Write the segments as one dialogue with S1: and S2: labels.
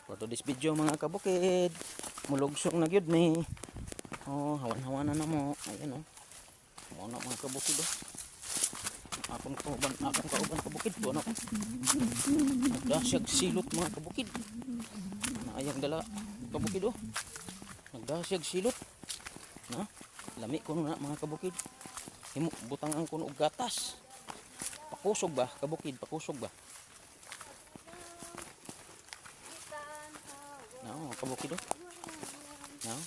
S1: For today's video mga kabukid, mulugsong na gyud mi. Oh, hawan-hawanan na mo. Ayun oh. Mo na mga kabukid oh. Akong kauban kabukid ko na. Nagdasyag silot mga kabukid. Naayang dala kabukid oh. Nagdasyag silot. Na, lami ko na mga kabukid. Himo butangan ko og gatas. Pakusog ba kabukid, pakusog ba? No, kabukid oh. No.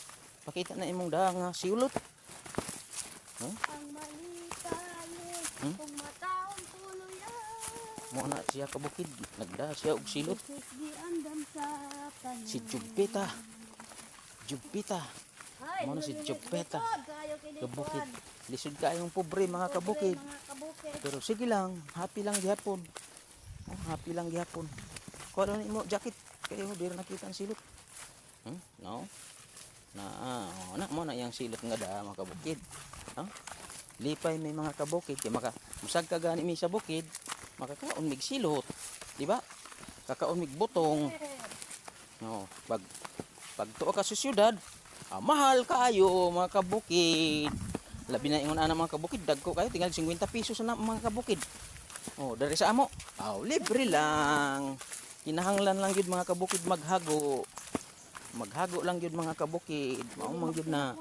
S1: Pakita na imong nga silot. No?
S2: Ang malitayo kung mataong tuluyan.
S1: Mo na siya kabukid, nagda siya og silot. Si Jupita. Jupita. Mo na si Jupita. Kabukid. Lisod kayong pobre mga kabukid. Pero sige lang, happy lang gihapon. Oh, happy lang gihapon. Kuha daw mo jacket kayo diri nakita ang silot. No. Na mo na yang silot nga da mga kabukid. Lipay may mga kabukid kay maka musag ka gani mi sa bukid, makakaon mig silot, di ba? Kakaon mig butong. No, pag tuwa ka sa syudad, mahal kayo mga kabukid. Labi na ingon ana mga kabukid, dagko kayo tinggal 50 pesos na mga kabukid. Oh, dari sa amo. Libre lang. Kinahanglan lang gyud mga kabukid maghago. Maghago lang gyud mga kabukid. Mao man gyud na.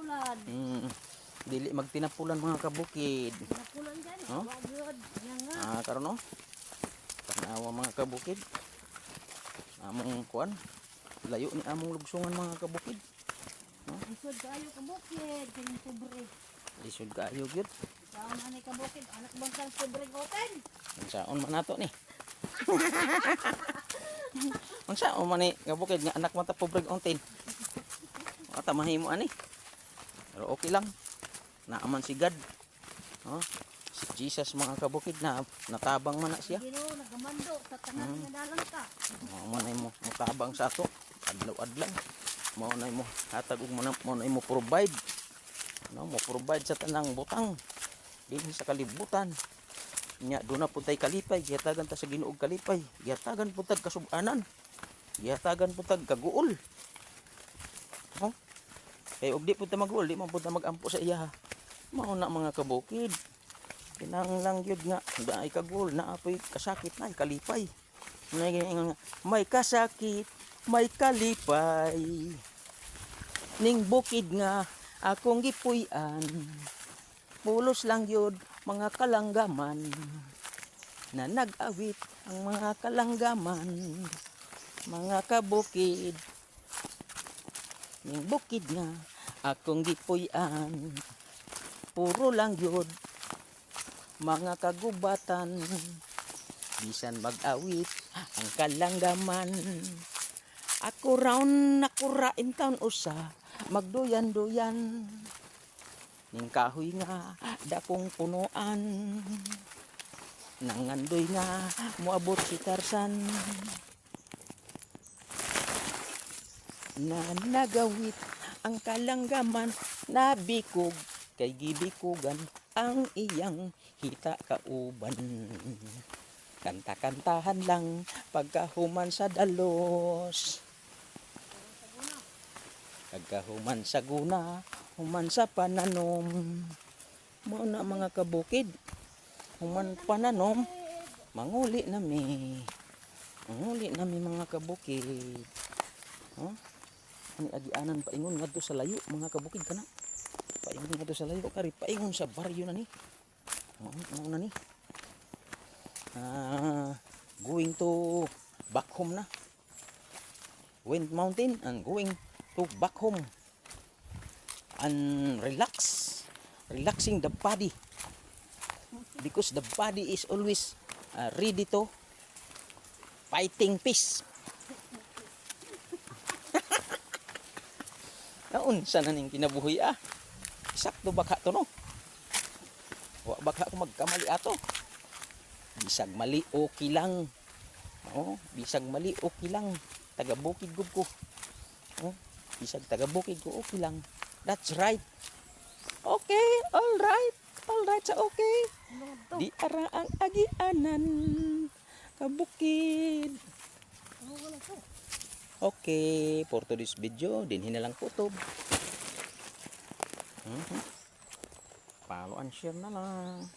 S1: Dili magtinapulan mga kabukid.
S2: Tinapulan dyan.
S1: Oh? Karon no. Tanawa mga kabukid. Among kuan. Layo ni among lugsungan mga kabukid.
S2: Isod kayo kabukid, kini pobre.
S1: Lisod kaayo gyud.
S2: Saan ani kabukid, anak bansang pobre goten.
S1: Unsaon man nato ni? Unsaon man ni kabukid nga anak man ta pobre ontin. Ata mahimo ani. Pero okay lang. Naaman si God. Si Jesus mga kabukid na natabang man na siya.
S2: Ginoo nagamando sa tanan nga dalan ka.
S1: Mo na mo matabang sa ato. Adlaw-adlaw. Mo na mo hatag og mo na mo provide. No, mo provide sa tanang butang. Dinhi sa kalibutan. Nya do na puntay kalipay, giyatagan ta sa Ginoo og kalipay. Giyatagan puntag kasub-anan. Giyatagan puntag kaguol. Kay og di punta maguol, di man punta magampo sa iya. Mao na mga kabukid. Kinahanglan gyud nga daay kaguol na apoy kasakit na kalipay. May kasakit, may kalipay. Ning bukid nga akong gipuy-an. Pulos lang yun mga kalanggaman na nag-awit ang mga kalanggaman. Mga kabukid, ning bukid nga akong gipuy-an. Puro lang yun mga kagubatan. Bisan mag-awit ang kalanggaman. Ako raon nakurain taon usa magduyan-duyan. Ning kahoy nga dakong punuan. Nangandoy nga moabot si Tarzan. Na nagawit ang kalanggaman na bikog kay gibikugan ang iyang hita kauban. Kanta-kantahan lang pagkahuman sa dalos. Pagkahuman sa guna, human sa pananom. Mao na mga kabukid. Human pananom, manguli nami. Manguli nami mga kabukid. Ani agianan paingon ngadto sa layo mga kabukid kana. Paingon ngadto sa layo kari paingon sa baryo na ni. Mao na ni. Going to back home na. Wind Mountain and going to back home and relaxing the body because the body is always ready to fighting peace. Naunsa na ning kinabuhi sakto baka to no, wa baka ko magkamali ato. Bisag mali okay lang. Bisag mali okay lang. Taga bukid gud ko. Bisag taga bukid ko okay lang. That's right. Okay, all right. All right sa okay. Di ara ang agianan kabukid. Okay, for today's video, dinhin na lang po ito. Follow and share na lang.